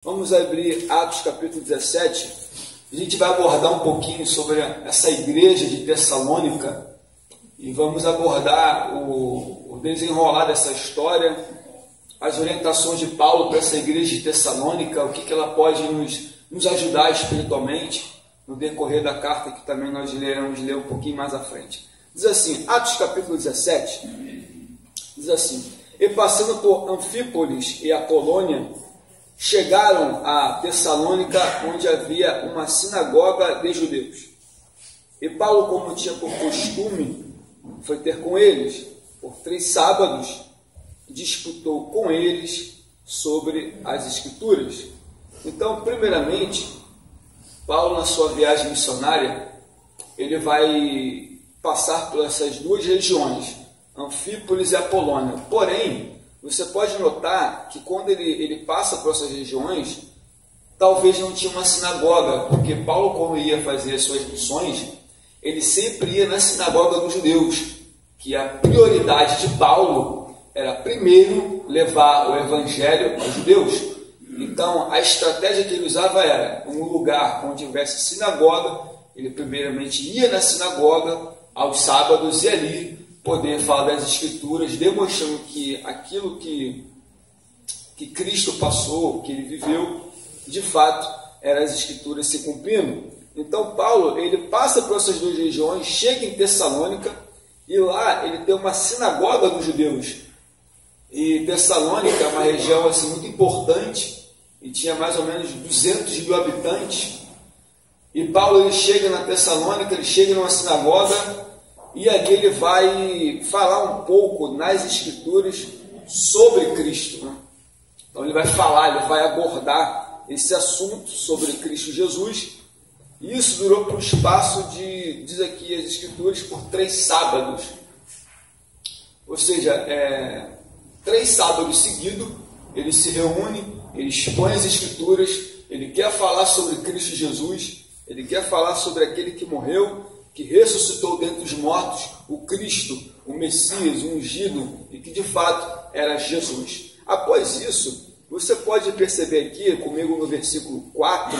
Vamos abrir Atos capítulo 17. A gente vai abordar um pouquinho sobre essa igreja de Tessalônica e vamos abordar o desenrolar dessa história, as orientações de Paulo para essa igreja de Tessalônica, o que ela pode nos ajudar espiritualmente no decorrer da carta que também nós leremos ler um pouquinho mais à frente. Diz assim, Atos capítulo 17, diz assim: E passando por Anfípolis e Apolônia, chegaram a Tessalônica, onde havia uma sinagoga de judeus. E Paulo, como tinha por costume, foi ter com eles por 3 sábados, disputou com eles sobre as Escrituras. Então, primeiramente, Paulo, na sua viagem missionária, ele vai passar por essas 2 regiões, Anfípolis e Apolônia. Porém, você pode notar que quando ele passa por essas regiões, talvez não tinha uma sinagoga, porque Paulo, quando ia fazer as suas missões, ele sempre ia na sinagoga dos judeus, que a prioridade de Paulo era primeiro levar o evangelho aos judeus. Então, a estratégia que ele usava era, um lugar onde houvesse sinagoga, ele primeiramente ia na sinagoga aos sábados e ali poder falar das Escrituras, demonstrando que aquilo que Cristo passou, que ele viveu, de fato, eram as Escrituras se cumprindo. Então, Paulo, ele passa por essas 2 regiões, chega em Tessalônica, e lá ele tem uma sinagoga dos judeus. E Tessalônica é uma região assim, muito importante, e tinha mais ou menos 200.000 habitantes. E Paulo, ele chega na Tessalônica, ele chega numa sinagoga, e ali ele vai falar um pouco nas Escrituras sobre Cristo, né? Então ele vai falar, ele vai abordar esse assunto sobre Cristo Jesus. E isso durou por um espaço de, diz aqui as Escrituras, por 3 sábados. Ou seja, 3 sábados seguidos, ele se reúne, ele expõe as Escrituras, ele quer falar sobre Cristo Jesus, ele quer falar sobre aquele que morreu, que ressuscitou dentre os mortos, o Cristo, o Messias, o ungido, e que de fato era Jesus. Após isso, você pode perceber aqui comigo no versículo 4,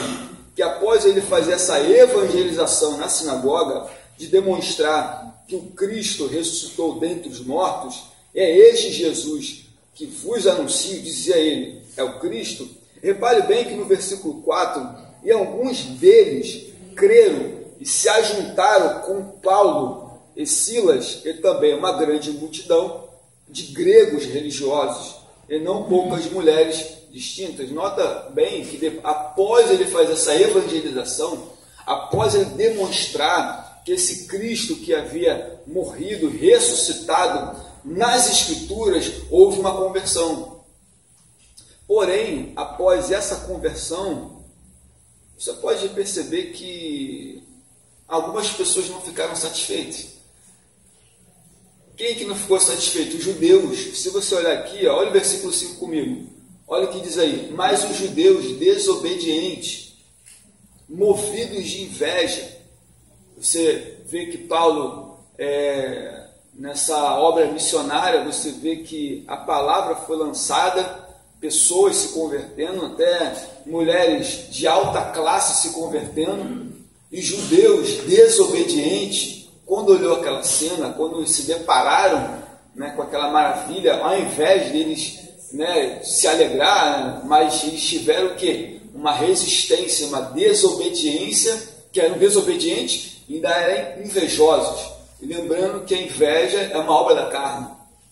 que após ele fazer essa evangelização na sinagoga, de demonstrar que o Cristo ressuscitou dentre os mortos, é este Jesus que vos anuncio, dizia ele, é o Cristo. Repare bem que no versículo 4, e alguns deles creram e se ajuntaram com Paulo e Silas, e também uma grande multidão de gregos religiosos, e não poucas mulheres distintas. Nota bem que após ele fazer essa evangelização, após ele demonstrar que esse Cristo que havia morrido, ressuscitado, nas Escrituras houve uma conversão. Porém, após essa conversão, você pode perceber que algumas pessoas não ficaram satisfeitas. Quem que não ficou satisfeito? Os judeus. Se você olhar aqui, olha o versículo 5 comigo. Olha o que diz aí. Mas os judeus desobedientes, movidos de inveja. Você vê que Paulo, nessa obra missionária, você vê que a palavra foi lançada, pessoas se convertendo, até mulheres de alta classe se convertendo, e judeus desobedientes, quando olhou aquela cena, quando se depararam, né, com aquela maravilha, ao invés deles, né, se alegrar, mas eles tiveram o quê? Uma resistência, uma desobediência, que eram desobedientes e ainda eram invejosos. E lembrando que a inveja é uma obra da carne.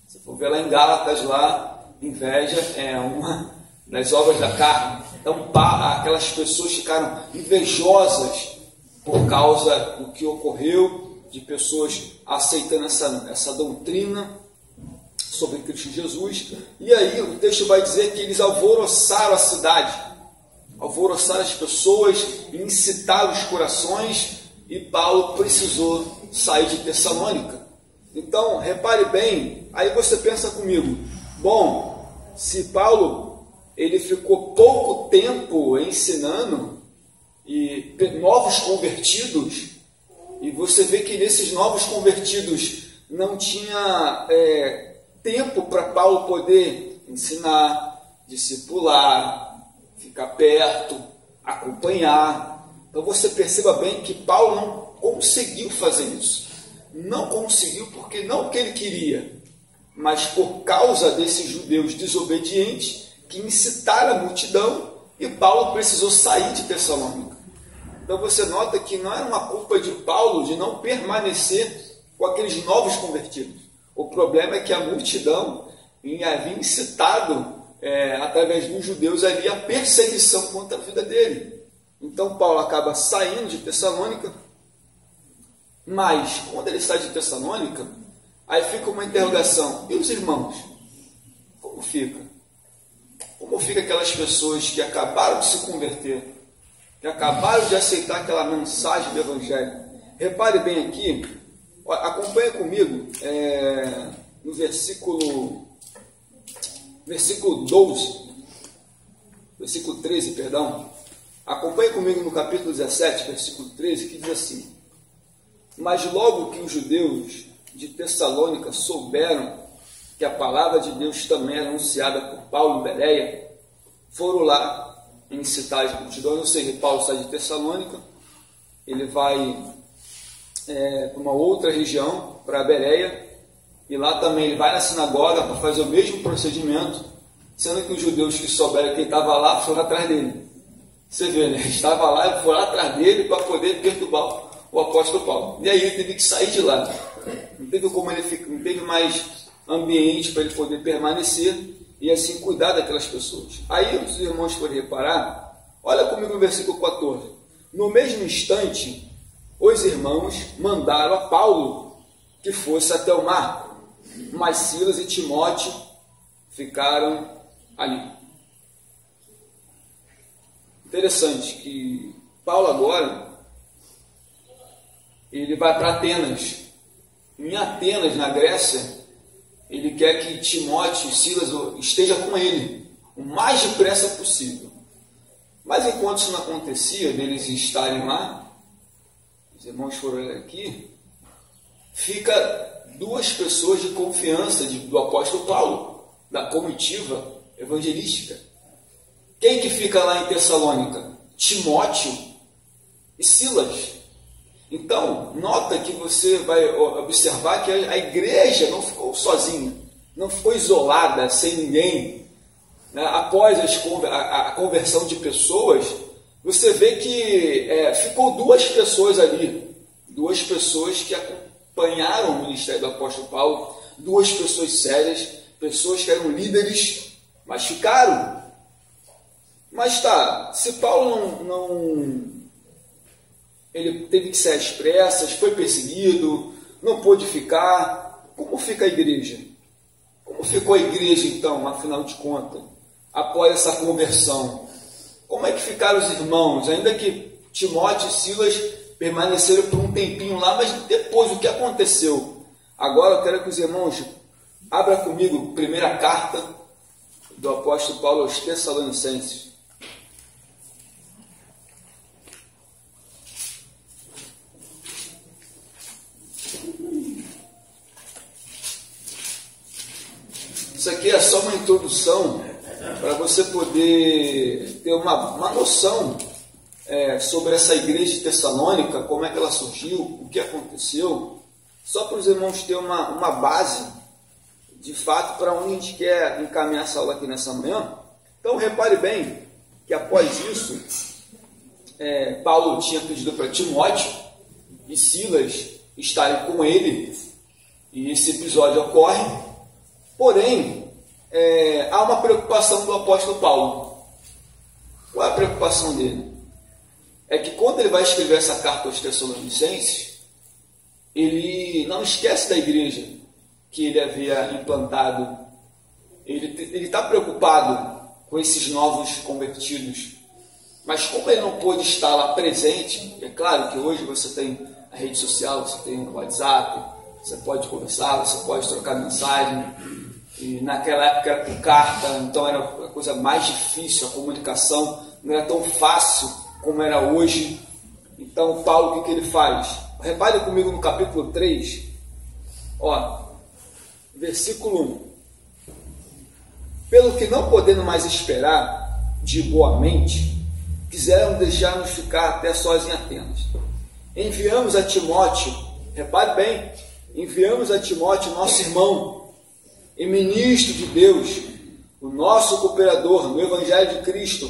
Se for ver lá em Gálatas, lá, inveja é uma das obras da carne. Então, aquelas pessoas ficaram invejosas por causa do que ocorreu, de pessoas aceitando essa doutrina sobre Cristo Jesus. E aí o texto vai dizer que eles alvoroçaram a cidade, alvoroçaram as pessoas, incitaram os corações, e Paulo precisou sair de Tessalônica. Então, repare bem, aí você pensa comigo, bom, se Paulo ele ficou pouco tempo ensinando, e novos convertidos, e você vê que nesses novos convertidos não tinha tempo para Paulo poder ensinar, discipular, ficar perto, acompanhar. Então você perceba bem que Paulo não conseguiu fazer isso. Não conseguiu porque não o que ele queria, mas por causa desses judeus desobedientes que incitaram a multidão, e Paulo precisou sair de Tessalônica. Então você nota que não era uma culpa de Paulo de não permanecer com aqueles novos convertidos. O problema é que a multidão havia incitado, através dos judeus ali, a perseguição contra a vida dele. Então Paulo acaba saindo de Tessalônica, mas quando ele sai de Tessalônica, aí fica uma interrogação: e os irmãos? Como fica? Como fica aquelas pessoas que acabaram de se converter, que acabaram de aceitar aquela mensagem do Evangelho? Repare bem aqui, acompanha comigo no versículo 12, versículo 13, perdão. Acompanhe comigo no capítulo 17, versículo 13, que diz assim: mas logo que os judeus de Tessalônica souberam que a palavra de Deus também era anunciada por Paulo em Bereia, foram lá incitar as multidões. Ou seja, Paulo sai de Tessalônica, ele vai para uma outra região, para Bereia, e lá também ele vai na sinagoga para fazer o mesmo procedimento, sendo que os judeus que souberam que ele estava lá foram atrás dele. Você vê, né? Ele estava lá e foram atrás dele para poder perturbar o apóstolo Paulo. E aí ele teve que sair de lá. Não teve como ele ficar, não teve mais ambiente para ele poder permanecer e assim cuidar daquelas pessoas. Aí os irmãos podem reparar, olha comigo no versículo 14. No mesmo instante, os irmãos mandaram a Paulo que fosse até o mar, mas Silas e Timóteo ficaram ali. Interessante que Paulo agora ele vai para Atenas. Em Atenas, na Grécia, ele quer que Timóteo e Silas estejam com ele o mais depressa possível. Mas enquanto isso não acontecia, deles estarem lá, os irmãos foram aqui, fica duas pessoas de confiança do apóstolo Paulo, da comitiva evangelística. Quem que fica lá em Tessalônica? Timóteo e Silas. Então, nota que você vai observar que a igreja não ficou sozinha, não ficou isolada, sem ninguém. Né? Após a conversão de pessoas, você vê que ficou duas pessoas ali, duas pessoas que acompanharam o ministério do apóstolo Paulo, duas pessoas sérias, pessoas que eram líderes, mas ficaram. Mas tá, se Paulo ele teve que ser às pressas, foi perseguido, não pôde ficar, como fica a igreja? Como ficou a igreja então, afinal de contas, após essa conversão? Como é que ficaram os irmãos? Ainda que Timóteo e Silas permaneceram por um tempinho lá, mas depois o que aconteceu? Agora eu quero que os irmãos abram comigo a primeira carta do apóstolo Paulo aos Tessalonicenses. Isso aqui é só uma introdução para você poder ter uma noção sobre essa igreja de Tessalônica, como é que ela surgiu, o que aconteceu, só para os irmãos terem uma base, de fato, para onde a gente quer encaminhar essa aula aqui nessa manhã. Então, repare bem que após isso, Paulo tinha pedido para Timóteo e Silas estarem com ele, e esse episódio ocorre. Porém, há uma preocupação do apóstolo Paulo. Qual é a preocupação dele? É que quando ele vai escrever essa carta aos Tessalonicenses, ele não esquece da igreja que ele havia implantado. Ele está preocupado com esses novos convertidos. Mas como ele não pôde estar lá presente, é claro que hoje você tem a rede social, você tem o WhatsApp, você pode conversar, você pode trocar mensagem. E naquela época era por carta, então era a coisa mais difícil, a comunicação não era tão fácil como era hoje. Então Paulo, o que ele faz? Repare comigo no capítulo 3, versículo 1. Pelo que não podendo mais esperar, de boa mente, quiseram deixar-nos ficar até sós em Atenas. Enviamos a Timóteo, repare bem, enviamos a Timóteo, nosso irmão e ministro de Deus, o nosso cooperador no Evangelho de Cristo,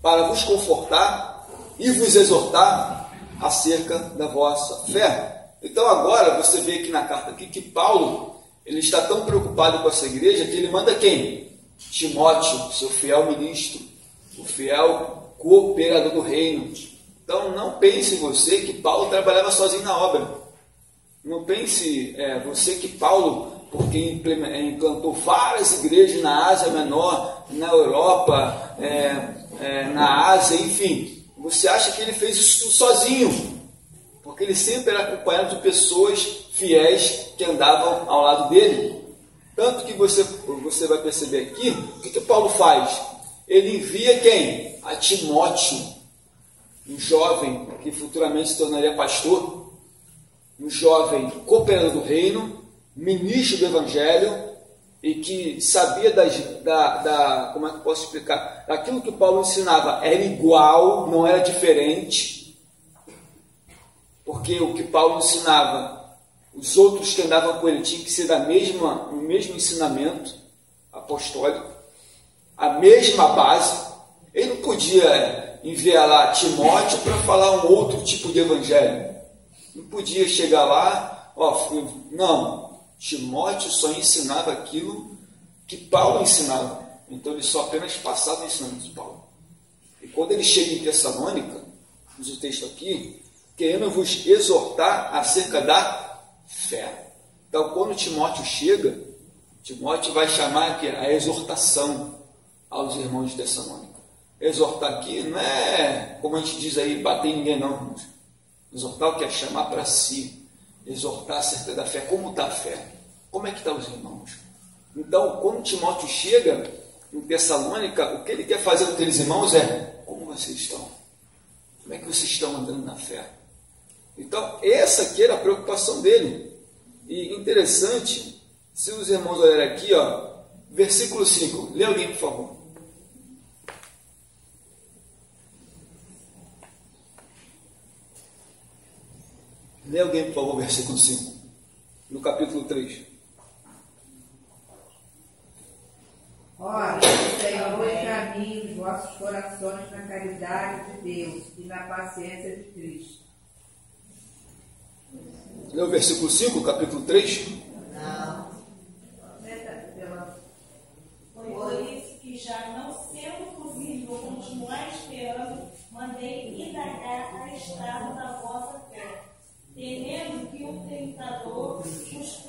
para vos confortar e vos exortar acerca da vossa fé. Então agora você vê aqui na carta aqui que Paulo, ele está tão preocupado com essa igreja que ele manda quem? Timóteo, seu fiel ministro, o fiel cooperador do reino. Então não pense você que Paulo trabalhava sozinho na obra. Não pense você que Paulo, porque implantou várias igrejas na Ásia Menor, na Europa, na Ásia, enfim. Você acha que ele fez isso tudo sozinho? Porque ele sempre era acompanhado de pessoas fiéis que andavam ao lado dele. Tanto que você vai perceber aqui, o que Paulo faz? Ele envia quem? A Timóteo, um jovem que futuramente se tornaria pastor, um jovem cooperador do reino, ministro do Evangelho, e que sabia como é que eu posso explicar? Aquilo que Paulo ensinava era igual, não era diferente, porque o que Paulo ensinava, os outros que andavam com ele tinham que ser o mesmo ensinamento apostólico, a mesma base. Ele não podia enviar lá Timóteo para falar um outro tipo de evangelho. Não podia chegar lá, não. Timóteo só ensinava aquilo que Paulo ensinava. Então ele só apenas passava o ensinamento de Paulo. E quando ele chega em Tessalônica, diz o texto aqui, querendo vos exortar acerca da fé. Então quando Timóteo chega, Timóteo vai chamar aqui a exortação aos irmãos de Tessalônica. Exortar aqui não é, como a gente diz aí, bater em ninguém não, irmãos. Exortar o que é chamar para si. Exortar acerca da fé. Como está a fé? Como é que estão os irmãos? Então, quando Timóteo chega em Tessalônica, o que ele quer fazer com aqueles irmãos é: como vocês estão? Como é que vocês estão andando na fé? Então, essa aqui era a preocupação dele. E interessante, se os irmãos olharem aqui, versículo 5. Lê alguém, por favor. Lê alguém, por favor, versículo 5, no capítulo 3. Ora, o Senhor examine os vossos corações na caridade de Deus e na paciência de Cristo. Lê o versículo 5, capítulo 3. Não. Por isso que, já não sendo possível continuar esperando, mandei indagar a estado da vossa fé, temendo que o tentador os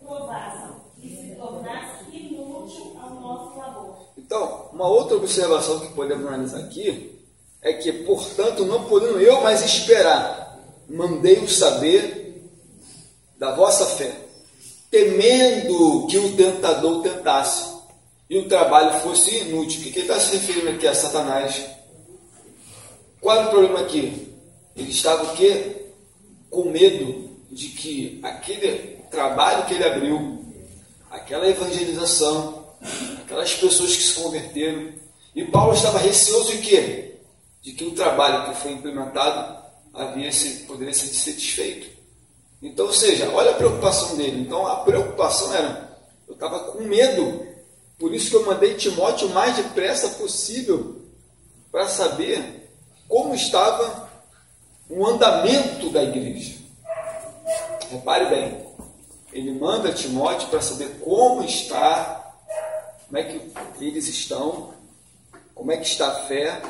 provasse e se tornasse inútil ao nosso labor. Então, uma outra observação que podemos analisar aqui é que, portanto, não podendo eu mais esperar, mandei-os saber da vossa fé, temendo que o tentador tentasse e o trabalho fosse inútil. O que ele está se referindo aqui a Satanás? Qual é o problema aqui? Ele estava o quê? Com medo de que aquele trabalho que ele abriu, aquela evangelização, aquelas pessoas que se converteram, e Paulo estava receoso de quê? De que o trabalho que foi implementado poderia ser dessatisfeito. Então, ou seja, olha a preocupação dele. Então a preocupação era: eu estava com medo, por isso que eu mandei Timóteo o mais depressa possível para saber como estava o andamento da igreja. Repare bem, ele manda Timóteo para saber como está, como é que eles estão, como é que está a fé,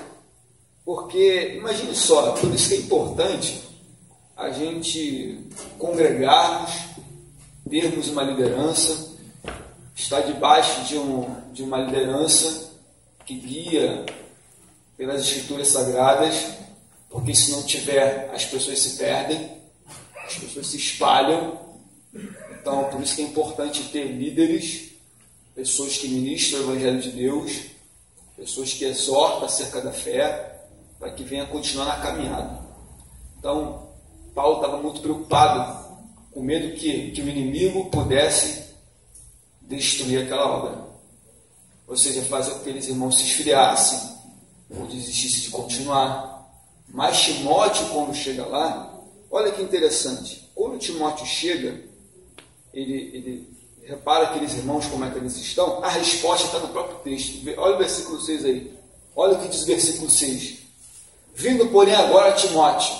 porque, imagine só, por isso que é importante a gente congregarmos, termos uma liderança, estar debaixo de uma liderança que guia pelas Escrituras Sagradas, porque se não tiver, as pessoas se perdem, as pessoas se espalham. Então, por isso que é importante ter líderes, pessoas que ministram o Evangelho de Deus, pessoas que exortam acerca da fé, para que venha continuar na caminhada. Então, Paulo estava muito preocupado, com medo que o inimigo pudesse destruir aquela obra. ou seja, fazer com que aqueles irmãos se esfriassem ou desistissem de continuar. Mas Timóteo, quando chega lá, olha que interessante, quando Timóteo chega, ele repara aqueles irmãos como é que eles estão, a resposta está no próprio texto. Olha o versículo 6 aí, olha o que diz o versículo 6. Vindo, porém, agora Timóteo,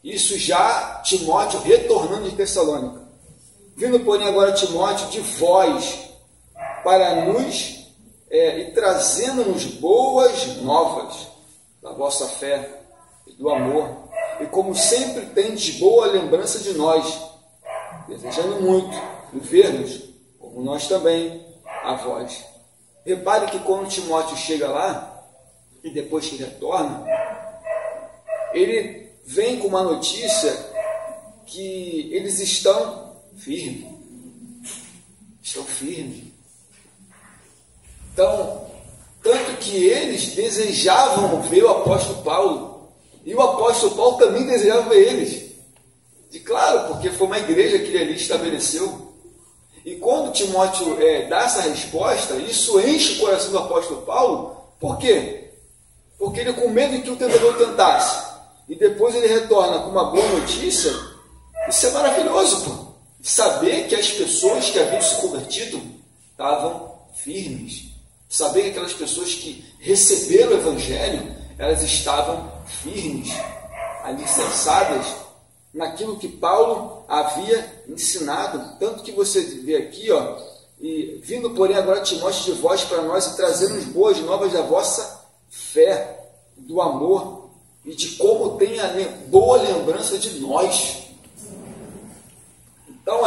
isso já Timóteo retornando de Tessalônica, vindo, porém, agora Timóteo de vós, para nos e trazendo-nos boas novas da vossa fé e do amor, e como sempre tendes boa lembrança de nós, desejando muito ver-nos, como nós também, a vós. Repare que quando Timóteo chega lá, e depois que retorna, ele vem com uma notícia que eles estão firmes. Estão firmes. Então, tanto que eles desejavam ver o apóstolo Paulo, e o apóstolo Paulo também desejava ver eles. E claro, porque foi uma igreja que ele ali estabeleceu. E quando Timóteo dá essa resposta, isso enche o coração do apóstolo Paulo. Por quê? Porque ele, com medo de que o tentador tentasse, e depois ele retorna com uma boa notícia, isso é maravilhoso, pô. Saber que as pessoas que haviam se convertido estavam firmes. Saber que aquelas pessoas que receberam o Evangelho, elas estavam firmes, alicerçadas naquilo que Paulo havia ensinado. Tanto que você vê aqui, ó, e vindo, porém, agora Timóteo de vós para nós e trazendo-nos boas novas da vossa fé, do amor e de como tem a boa lembrança de nós. Então,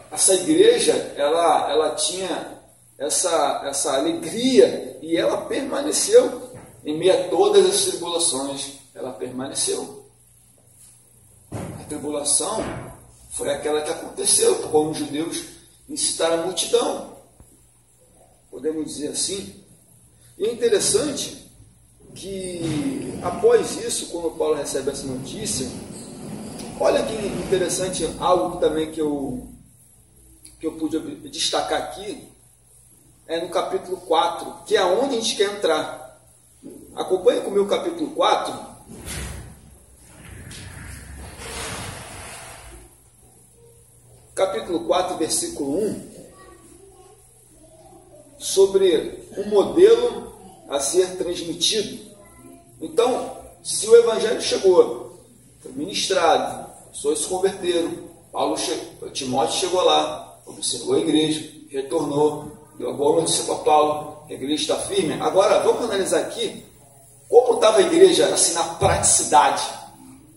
essa igreja, ela tinha essa alegria, e ela permaneceu em meio a todas as tribulações. Ela permaneceu. A tribulação foi aquela que aconteceu quando os judeus incitaram a multidão, podemos dizer assim. E é interessante que após isso, quando Paulo recebe essa notícia, olha que interessante, algo também que eu pude destacar aqui, no capítulo 4, que é onde a gente quer entrar. Acompanhe comigo o capítulo 4. Capítulo 4, versículo 1, sobre um modelo a ser transmitido. Então, se o Evangelho chegou, foi ministrado, pessoas se converteram, Timóteo chegou lá, observou a igreja, retornou, deu a boa notícia para Paulo, que a igreja está firme. Agora, vamos analisar aqui como estava a igreja assim, na praticidade,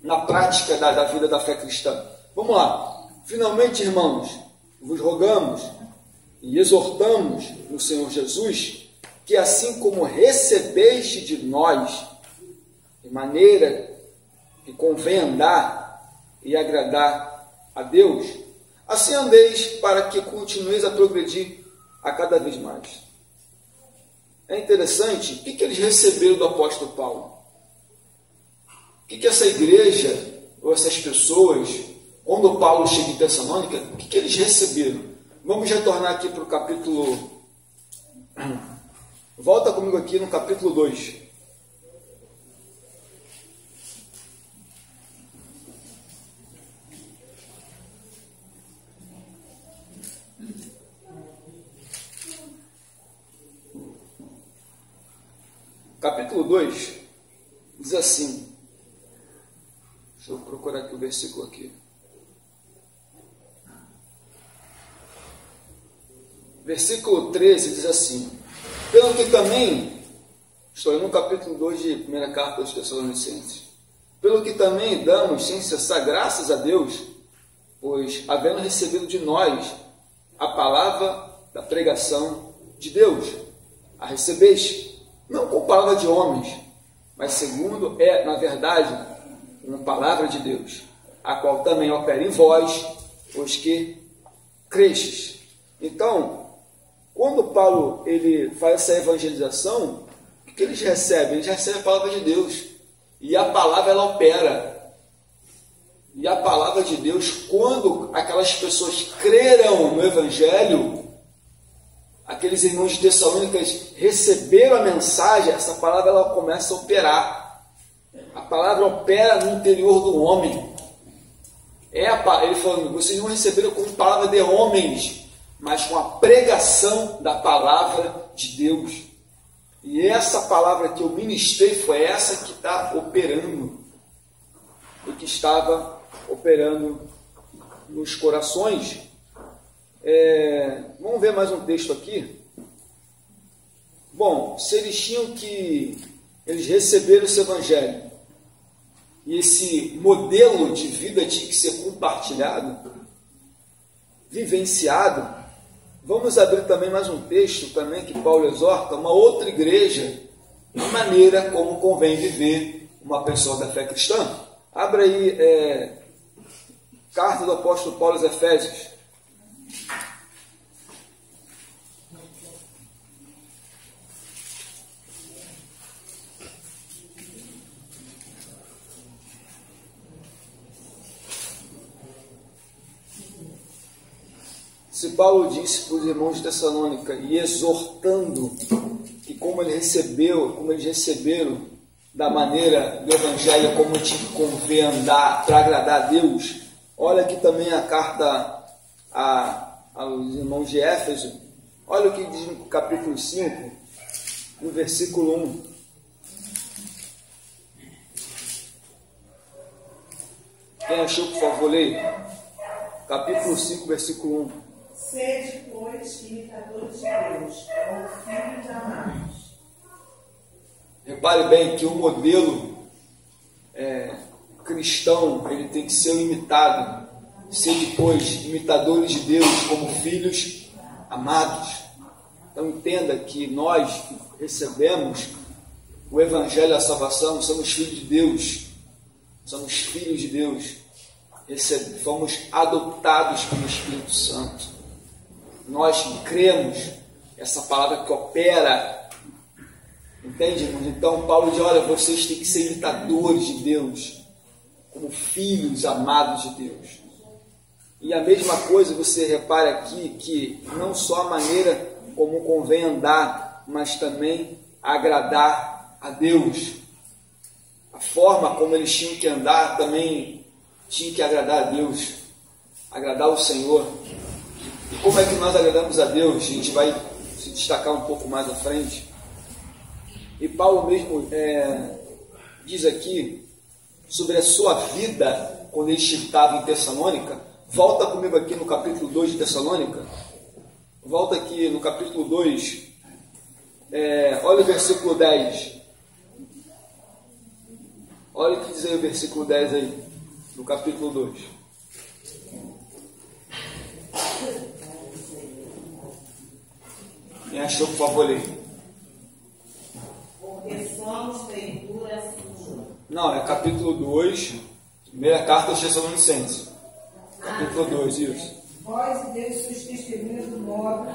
na prática da vida da fé cristã. Vamos lá. Finalmente, irmãos, vos rogamos e exortamos no Senhor Jesus que, assim como recebeste de nós, de maneira que convém andar e agradar a Deus, assim andeis para que continueis a progredir a cada vez mais. É interessante, o que eles receberam do apóstolo Paulo? O que essa igreja, ou essas pessoas, quando Paulo chega em Tessalônica, o que eles receberam? Vamos retornar aqui para o capítulo... Volta comigo aqui no capítulo 2. Capítulo 2 diz assim, deixa eu procurar aqui o versículo aqui. Versículo 13 diz assim, pelo que também, estou no capítulo 2 de 1 carta aos Tessalonicenses, pelo que também damos sem cessar graças a Deus, pois havendo recebido de nós a palavra da pregação de Deus, a recebeste, não com palavra de homens, mas segundo na verdade, uma palavra de Deus, a qual também opera em vós, os que crestes. Então, quando Paulo ele faz essa evangelização, o que eles recebem? Eles recebem a palavra de Deus, e a palavra ela opera. E a palavra de Deus, quando aquelas pessoas creram no Evangelho, aqueles irmãos de Tessalônicas receberam a mensagem, essa palavra ela começa a operar. A palavra opera no interior do homem. Ele falou, vocês não receberam como palavra de homens, mas com a pregação da palavra de Deus. E essa palavra que eu ministrei foi essa que está operando, e que estava operando nos corações. Vamos ver mais um texto aqui. Bom, se eles receberam esse evangelho, e esse modelo de vida tinha que ser compartilhado, vivenciado, vamos abrir também mais um texto também que Paulo exorta uma outra igreja, a maneira como convém viver uma pessoa da fé cristã. Abra aí carta do apóstolo Paulo aos Efésios. Se Paulo disse para os irmãos de Tessalônica, e exortando, que como eles receberam da maneira do Evangelho, como tinha que convém andar para agradar a Deus, olha aqui também a carta aos irmãos de Éfeso, olha o que diz no capítulo 5, no versículo 1. Quem achou, por favor, leia. Capítulo 5, versículo 1. Sede, pois, imitadores de Deus, como filhos amados. Repare bem que o modelo cristão, ele tem que ser imitado. Sede, pois, imitadores de Deus, como filhos amados. Então entenda que nós que recebemos o Evangelho da salvação, somos filhos de Deus. Somos filhos de Deus. Fomos adotados pelo Espírito Santo. Nós cremos essa palavra que opera, entende, irmãos? Então Paulo diz, olha, vocês têm que ser imitadores de Deus, como filhos amados de Deus. E a mesma coisa, você repara aqui, que não só a maneira como convém andar, mas também agradar a Deus. A forma como eles tinham que andar também tinha que agradar a Deus, agradar o Senhor. E como é que nós agradamos a Deus? A gente vai se destacar um pouco mais à frente. E Paulo mesmo diz aqui sobre a sua vida quando ele estava em Tessalônica. Volta comigo aqui no capítulo 2 de Tessalônica. Volta aqui no capítulo 2. Olha o versículo 10. Olha o que diz aí o versículo 10 aí, no capítulo 2. Quem achou, por favor, leia. Porque somos feitura sua. Não, é capítulo 2, primeira carta aos Tessalonicenses. Capítulo 2, isso. Vós e Deus sois testemunhas do modo,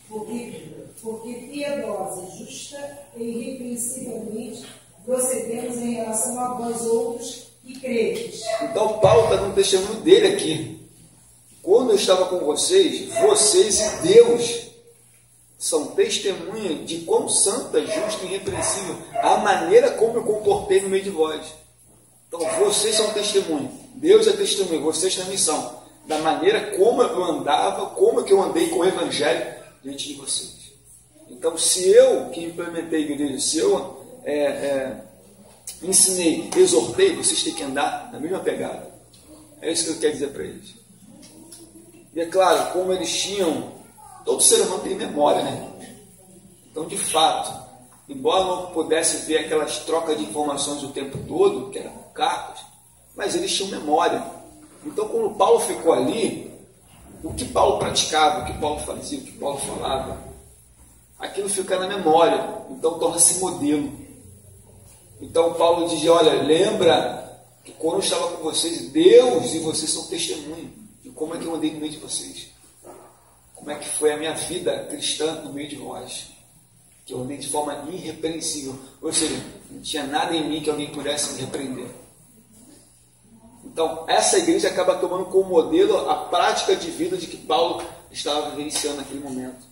porque piedosa, justa e irrepreensivelmente procedemos em relação a vós outros que credes. Então Paulo está dando testemunho dele aqui. Quando eu estava com vocês e Deus são testemunhas de quão santa, justa e irrepreensível a maneira como eu comportei no meio de vós. Então vocês são testemunhas, Deus é testemunha, vocês também são, da maneira como eu andava, como que eu andei com o Evangelho diante de vocês. Então se eu que implementei a igreja, se eu ensinei, exortei, vocês têm que andar na mesma pegada. É isso que eu quero dizer para eles. E é claro, como eles tinham, todo ser humano tem memória, né? Então, de fato, embora não pudesse ver aquelas trocas de informações o tempo todo, que eram cartas, mas eles tinham memória. Então, quando Paulo ficou ali, o que Paulo praticava, o que Paulo fazia, o que Paulo falava, aquilo fica na memória, então torna-se modelo. Então, Paulo dizia, olha, lembra que quando eu estava com vocês, Deus e vocês são testemunhas de como é que eu andei no meio de vocês. Como é que foi a minha vida cristã no meio de vós. Que eu andei de forma irrepreensível. Ou seja, não tinha nada em mim que alguém pudesse me repreender. Então, essa igreja acaba tomando como modelo a prática de vida de que Paulo estava vivenciando naquele momento.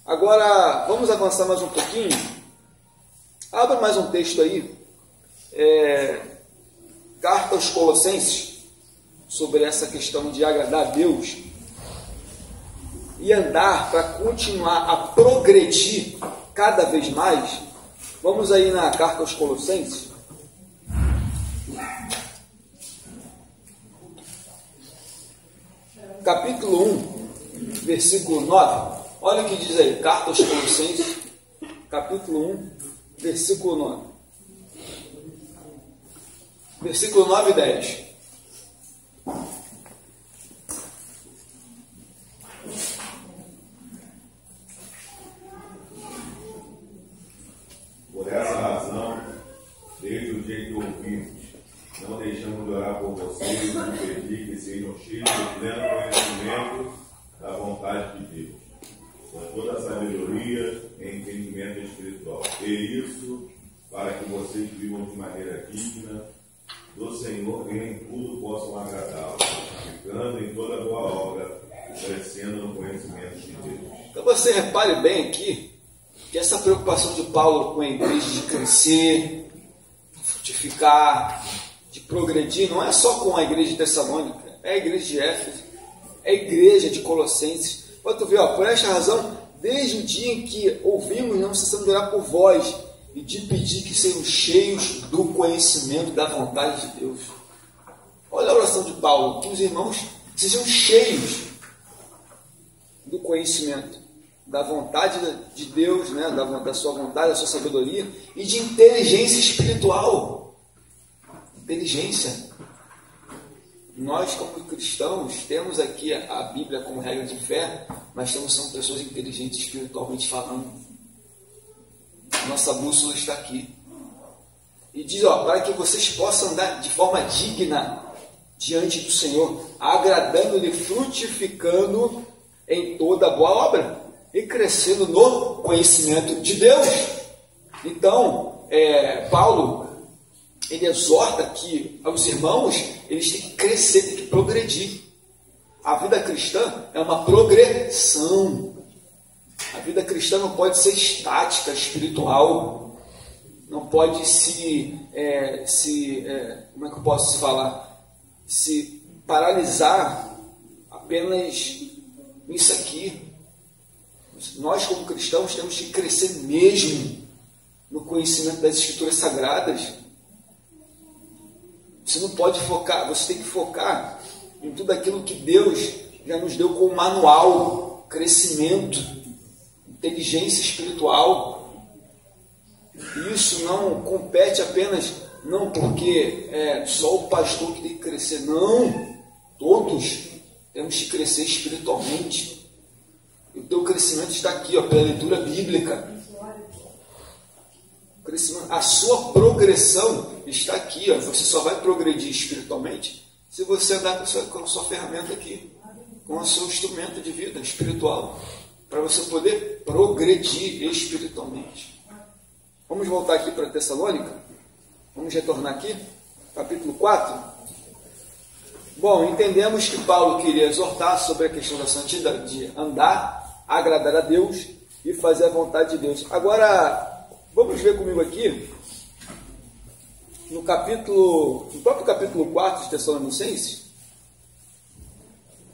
Agora, vamos avançar mais um pouquinho. Abra mais um texto aí. Carta aos Colossenses, sobre essa questão de agradar a Deus e andar para continuar a progredir cada vez mais. Vamos aí na Carta aos Colossenses. Capítulo 1, versículo 9. Olha o que diz aí, Carta aos Colossenses, capítulo 1, versículo 9. Versículo 9 e 10. Por essa razão, desde o dia que ouvimos, não deixamos de orar por vocês e pedir que sejam cheios de pleno conhecimento da vontade de Deus, com toda a sabedoria e entendimento espiritual. E isso para que vocês vivam de maneira digna do Senhor e em tudo possam agradá-lo, ficando em toda boa obra e crescendo no conhecimento de Deus. Então você repare bem aqui que essa preocupação de Paulo com a igreja de crescer, frutificar, de progredir, não é só com a igreja de Tessalônica, é a igreja de Éfeso, é a igreja de Colossenses. Pode tu ver, por esta razão, desde o dia em que ouvimos, não cessamos de orar por vós e de pedir que sejam cheios do conhecimento da vontade de Deus. Olha a oração de Paulo, que os irmãos sejam cheios do conhecimento da vontade de Deus, né? da sua vontade, da sua sabedoria e de inteligência espiritual. Inteligência. Nós, como cristãos, temos aqui a Bíblia como regra de fé, mas somos pessoas inteligentes espiritualmente falando. Nossa bússola está aqui. E diz, para que vocês possam andar de forma digna diante do Senhor, agradando-lhe, frutificando em toda boa obra e crescendo no conhecimento de Deus. Então, Paulo, ele exorta que os irmãos, eles têm que crescer, têm que progredir. A vida cristã é uma progressão. A vida cristã não pode ser estática, espiritual. Não pode como é que eu posso falar? Se paralisar apenas nisso aqui. Nós, como cristãos, temos que crescer mesmo no conhecimento das Escrituras Sagradas. Você não pode focar, você tem que focar em tudo aquilo que Deus já nos deu como manual, crescimento, inteligência espiritual. Isso não compete apenas, não porque só o pastor que tem que crescer, não. Todos temos que crescer espiritualmente. O teu crescimento está aqui, pela leitura bíblica. A sua progressão está aqui. Você só vai progredir espiritualmente se você andar com a sua ferramenta aqui, com o seu instrumento de vida espiritual, para você poder progredir espiritualmente. Vamos voltar aqui para Tessalônica. Vamos retornar aqui, capítulo 4. Bom, entendemos que Paulo queria exortar sobre a questão da santidade, de andar, agradar a Deus e fazer a vontade de Deus. Agora, vamos ver comigo aqui, no próprio capítulo 4 de Tessalonicenses.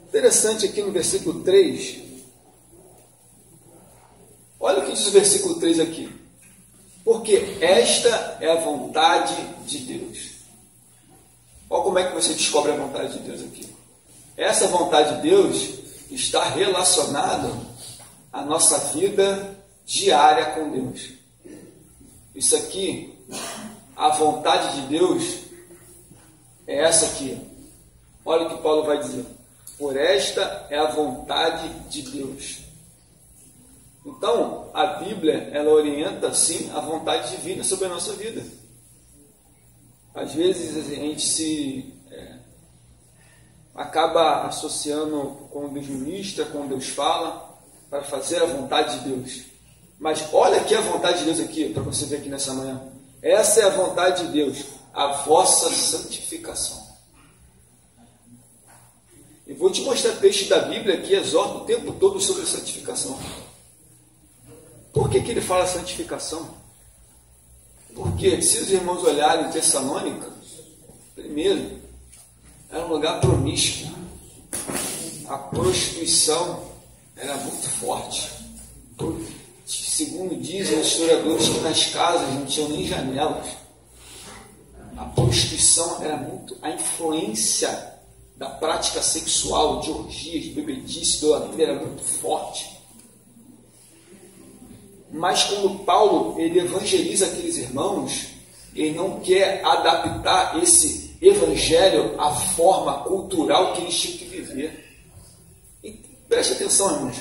Interessante aqui no versículo 3. Olha o que diz o versículo 3 aqui. Porque esta é a vontade de Deus. Olha como é que você descobre a vontade de Deus aqui. Essa vontade de Deus está relacionada à nossa vida diária com Deus. Isso aqui, a vontade de Deus é essa aqui. Olha o que Paulo vai dizer. Por esta é a vontade de Deus. Então, a Bíblia, ela orienta, sim, a vontade divina sobre a nossa vida. Às vezes, a gente acaba associando com Deus ministra, com Deus fala, para fazer a vontade de Deus. Mas olha aqui a vontade de Deus aqui, para você ver aqui nessa manhã. Essa é a vontade de Deus, a vossa santificação. E vou te mostrar texto da Bíblia que exorta o tempo todo sobre a santificação. Por que ele fala santificação? Porque se os irmãos olharem Tessalônica, primeiro, era um lugar promíscuo. A prostituição era muito forte. Segundo dizem os historiadores, que nas casas não tinham nem janelas. A prostituição era muito... A influência da prática sexual, de orgias, de bebedice, idolatria, era muito forte. Mas quando Paulo ele evangeliza aqueles irmãos, ele não quer adaptar esse evangelho à forma cultural que eles tinham que viver. E preste atenção, irmãos.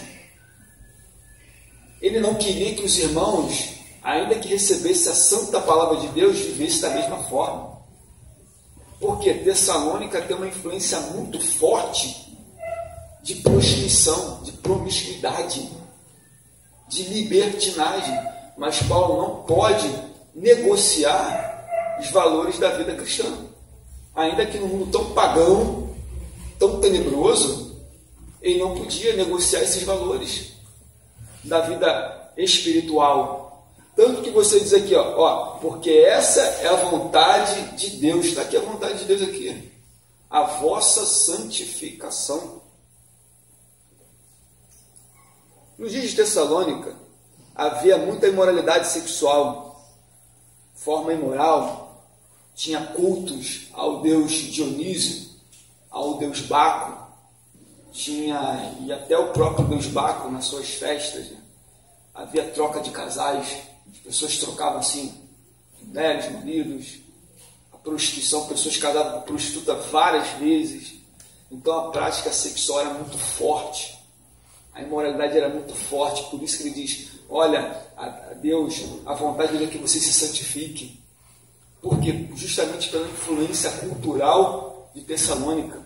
Ele não queria que os irmãos, ainda que recebessem a santa palavra de Deus, vivessem da mesma forma. Porque Tessalônica tem uma influência muito forte de prostituição, de promiscuidade, de libertinagem. Mas Paulo não pode negociar os valores da vida cristã. Ainda que no mundo tão pagão, tão tenebroso, ele não podia negociar esses valores da vida espiritual. Tanto que você diz aqui, porque essa é a vontade de Deus. Está aqui a vontade de Deus aqui. A vossa santificação. Nos dias de Tessalônica, havia muita imoralidade sexual, forma imoral, tinha cultos ao deus Dionísio, ao deus Baco, e até o próprio deus Baco nas suas festas, né? Havia troca de casais, as pessoas trocavam assim, mulheres, maridos, a prostituição, pessoas casavam com prostituta várias vezes. Então a prática sexual era muito forte, a imoralidade era muito forte. Por isso que ele diz, olha, a Deus, a vontade dele é que vocês se santifiquem. Porque justamente pela influência cultural de Tessalônica.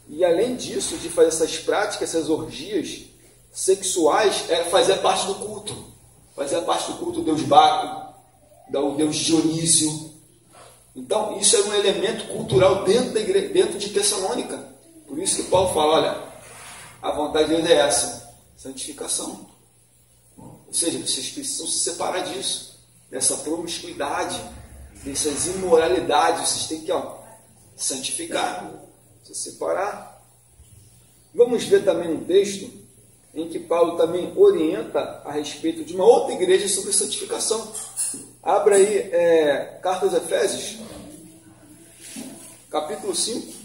E além disso, de fazer essas práticas, essas orgias sexuais, fazia parte do culto. Fazia parte do culto do deus Baco, do deus Dionísio. Então, isso era um elemento cultural dentro da igreja, dentro de Tessalônica. Por isso que Paulo fala, olha, a vontade de Deus é essa, santificação. Ou seja, vocês precisam se separar disso, dessa promiscuidade, dessas imoralidades. Vocês têm que santificar, se separar. Vamos ver também um texto em que Paulo também orienta a respeito de uma outra igreja sobre santificação. Abra aí Carta aos Efésios, capítulo 5.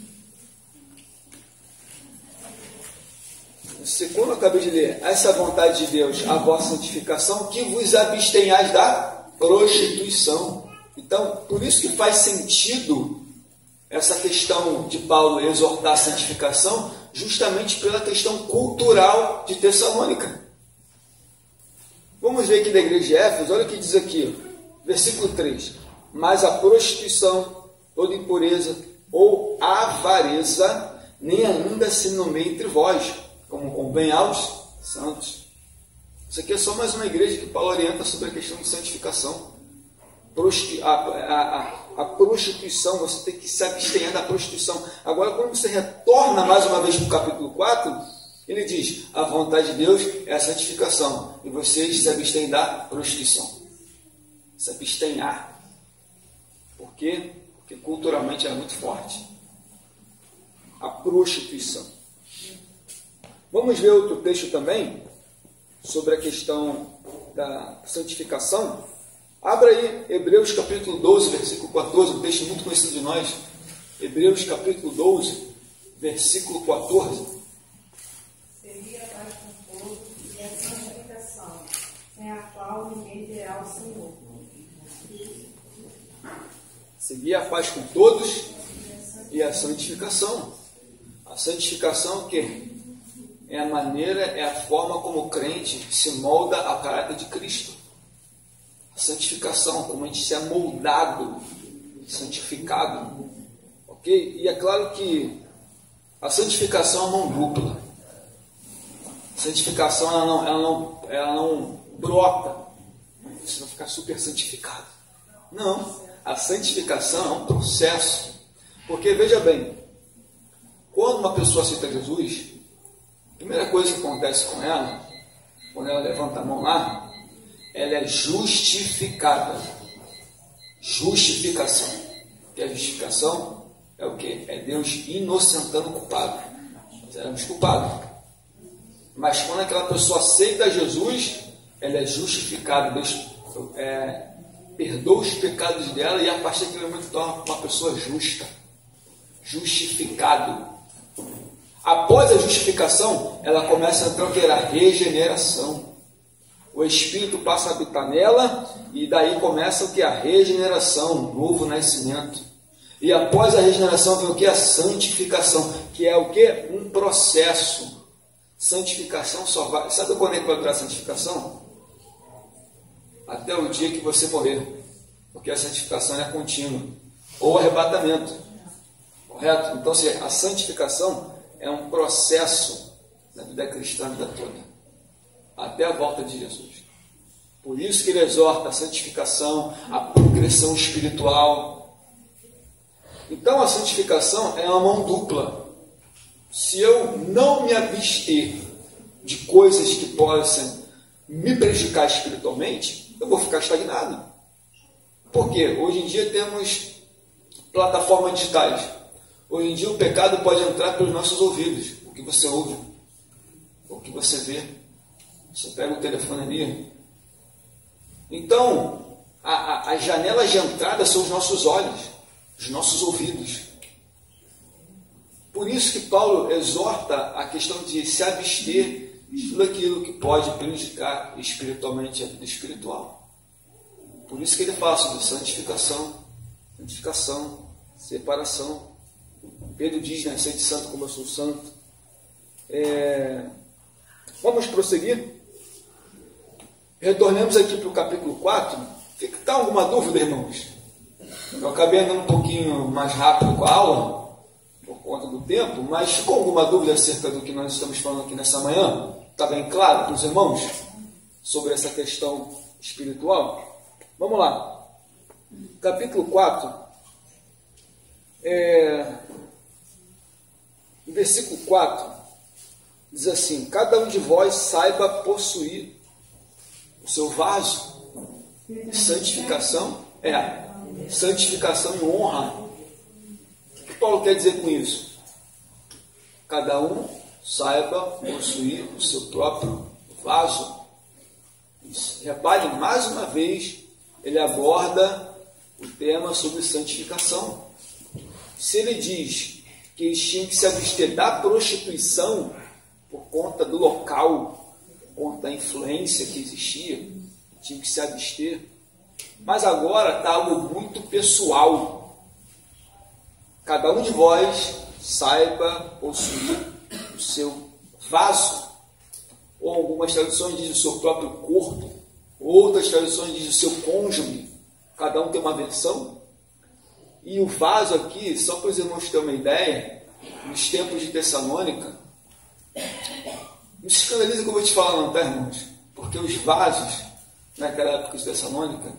Quando eu acabei de ler, essa vontade de Deus, a vossa santificação, que vos abstenhais da prostituição. Então, por isso que faz sentido essa questão de Paulo exortar a santificação, justamente pela questão cultural de Tessalônica. Vamos ver aqui da igreja de Éfeso, olha o que diz aqui, versículo 3. Mas a prostituição, toda impureza ou avareza, nem ainda se nomeia entre vós, como convém aos santos. Isso aqui é só mais uma igreja que Paulo orienta sobre a questão de santificação. A prostituição, você tem que se abstenhar da prostituição. Agora, quando você retorna mais uma vez para o capítulo 4, ele diz, a vontade de Deus é a santificação, e vocês se abstêm da prostituição. Se abstenhar. Por quê? Porque culturalmente era muito forte. A prostituição. Vamos ver outro texto também, sobre a questão da santificação. Abra aí Hebreus capítulo 12, versículo 14, um texto muito conhecido de nós. Hebreus capítulo 12, versículo 14. Seria a paz com todos e a santificação, sem a qual ninguém verá o Senhor. Seguir a paz com todos e a santificação. A santificação o quê? É a maneira, é a forma como o crente se molda ao caráter de Cristo. A santificação, como a gente se é moldado, santificado. Ok? E é claro que a santificação é uma mão dupla. A santificação ela não brota. Você vai ficar super santificado. Não. A santificação é um processo. Porque, veja bem, quando uma pessoa aceita Jesus, a primeira coisa que acontece com ela quando ela levanta a mão lá, ela é justificada. Justificação. Que a justificação é o quê? É Deus inocentando o culpado. Nós éramos culpados. Mas quando aquela pessoa aceita Jesus, ela é justificada. Deus perdoa os pecados dela e a partir daquele momento torna uma pessoa justa. Justificado. Após a justificação, ela começa a entrar o que era regeneração. O Espírito passa a habitar nela e daí começa o que? A regeneração, o novo nascimento. E após a regeneração vem o que? A santificação, que é o que? Um processo. Santificação só vai... Sabe quando é que vai durar a santificação? Até o dia que você morrer. Porque a santificação é contínua. Ou arrebatamento. Correto? Então, a santificação é um processo na vida cristã, da toda. Até a volta de Jesus. Por isso que ele exorta a santificação, a progressão espiritual. Então a santificação é uma mão dupla. Se eu não me abster de coisas que possam me prejudicar espiritualmente, eu vou ficar estagnado. Por quê? Hoje em dia temos plataformas digitais. Hoje em dia o pecado pode entrar pelos nossos ouvidos. O que você ouve, o que você vê. Você pega o telefone ali. Então, as janelas de entrada são os nossos olhos, os nossos ouvidos. Por isso que Paulo exorta a questão de se abster de tudo aquilo que pode prejudicar espiritualmente a vida espiritual. Por isso que ele fala sobre santificação, separação. Pedro diz, né, sede santo como eu sou santo. Vamos prosseguir? Retornemos aqui para o capítulo 4. Está alguma dúvida, irmãos? Eu acabei andando um pouquinho mais rápido com a aula, por conta do tempo, mas ficou alguma dúvida acerca do que nós estamos falando aqui nessa manhã? Está bem claro para os irmãos sobre essa questão espiritual? Vamos lá. Capítulo 4, versículo 4, diz assim: cada um de vós saiba possuir o seu vaso. Santificação santificação e honra. O que Paulo quer dizer com isso? Cada um saiba possuir o seu próprio vaso. Repare, mais uma vez, ele aborda o tema sobre santificação. Se ele diz que eles tinham que se abster da prostituição por conta do local, por conta da influência que existia, tinham que se abster. Mas agora está algo muito pessoal. Cada um de vós saiba possuir o seu vaso. Ou algumas traduções dizem o seu próprio corpo. Outras traduções dizem o seu cônjuge. Cada um tem uma versão. E o vaso aqui, só para os irmãos terem uma ideia, nos tempos de Tessalônica, não se escandaliza que eu vou te falar não, tá, irmãos? Porque os vasos, naquela época de Tessalônica,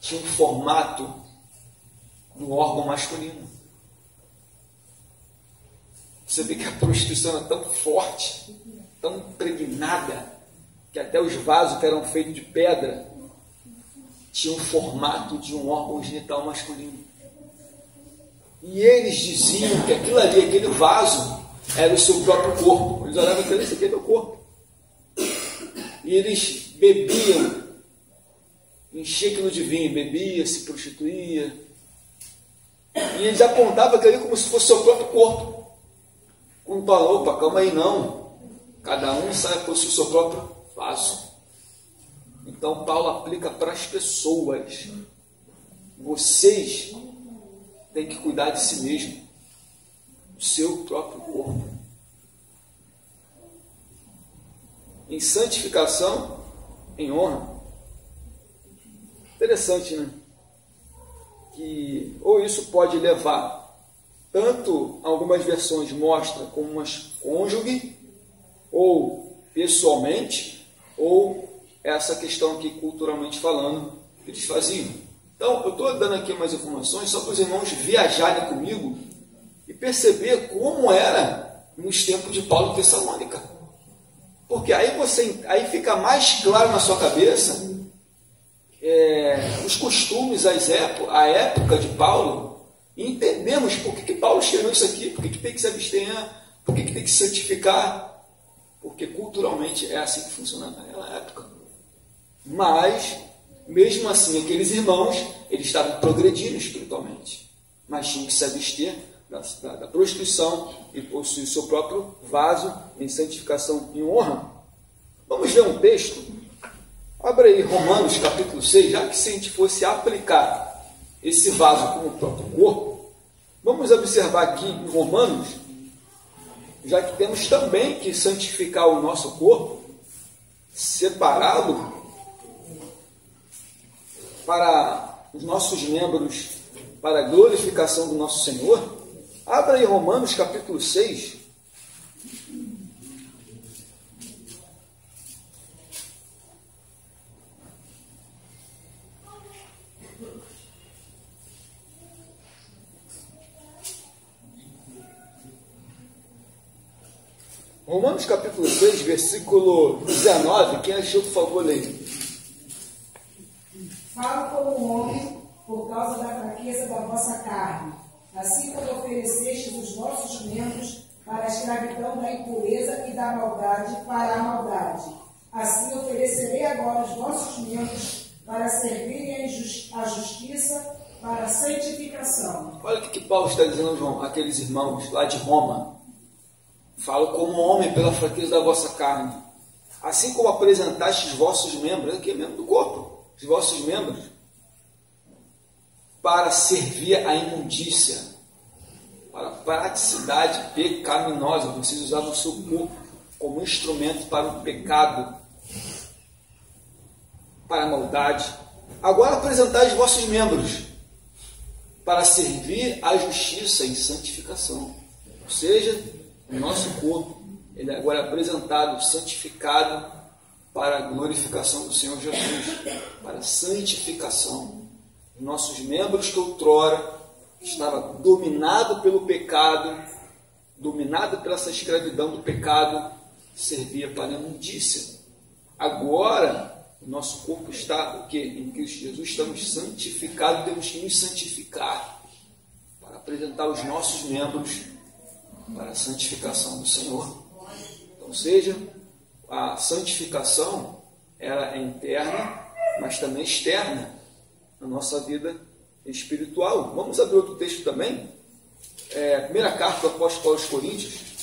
tinham um formato do órgão masculino. Você vê que a prostituição era tão forte, tão impregnada, que até os vasos que eram feitos de pedra tinham o formato de um órgão genital masculino. E eles diziam que aquilo ali, aquele vaso, era o seu próprio corpo. Eles olhavam e falavam: esse aqui é meu corpo. E eles bebiam, enchia aquilo de vinho, bebia, se prostituía. E eles apontavam aquilo ali como se fosse o seu próprio corpo. Quando falou: opa, calma aí, não. Cada um sabe possuir o seu próprio vaso. Então Paulo aplica para as pessoas: vocês têm que cuidar de si mesmo, do seu próprio corpo. Em santificação, em honra. Interessante, né? Que ou isso pode levar, tanto algumas versões mostra como umas cônjuge, ou pessoalmente, ou essa questão aqui culturalmente falando, que eles faziam. Então, eu estou dando aqui umas informações só para os irmãos viajarem comigo e perceber como era nos tempos de Paulo em Tessalônica. Porque aí fica mais claro na sua cabeça os costumes, a época de Paulo, e entendemos por que Paulo escreveu isso aqui, por que tem que se abster, por que tem que se santificar, porque culturalmente é assim que funciona naquela época. Mas, mesmo assim, aqueles irmãos, eles estavam progredindo espiritualmente, mas tinham que se abster da prostituição e possuir o seu próprio vaso em santificação e honra. Vamos ver um texto. Abra aí Romanos capítulo 6, já que se a gente fosse aplicar esse vaso como o próprio corpo, vamos observar aqui em Romanos, já que temos também que santificar o nosso corpo, separá-lo para os nossos membros, para a glorificação do nosso Senhor. Abra aí Romanos capítulo 6. Romanos capítulo 6, versículo 19, quem achou, por favor, leia. Falo como homem por causa da fraqueza da vossa carne, assim como oferecestes os vossos membros para a escravidão da impureza e da maldade para a maldade. Assim oferecerei agora os vossos membros para servirem à justiça, para a santificação. Olha o que Paulo está dizendo, João, aqueles irmãos lá de Roma. Falo como homem pela fraqueza da vossa carne. Assim como apresentaste os vossos membros, aqui é membro do corpo, os vossos membros, para servir à imundícia, para a praticidade pecaminosa. Vocês usavam o seu corpo como instrumento para o pecado, para a maldade. Agora apresentai os vossos membros para servir à justiça e santificação. Ou seja, o nosso corpo, ele é agora apresentado, santificado para a glorificação do Senhor Jesus, para a santificação. Os nossos membros que outrora estava dominado pelo pecado, dominado pela essa escravidão do pecado, servia para a imundícia. Agora, o nosso corpo está, o quê? Em Cristo Jesus, estamos santificados, temos que nos santificar para apresentar os nossos membros para a santificação do Senhor. Ou seja, a santificação ela é interna, mas também externa na nossa vida espiritual. Vamos abrir outro texto também. Primeira carta do apóstolo Paulo aos Coríntios.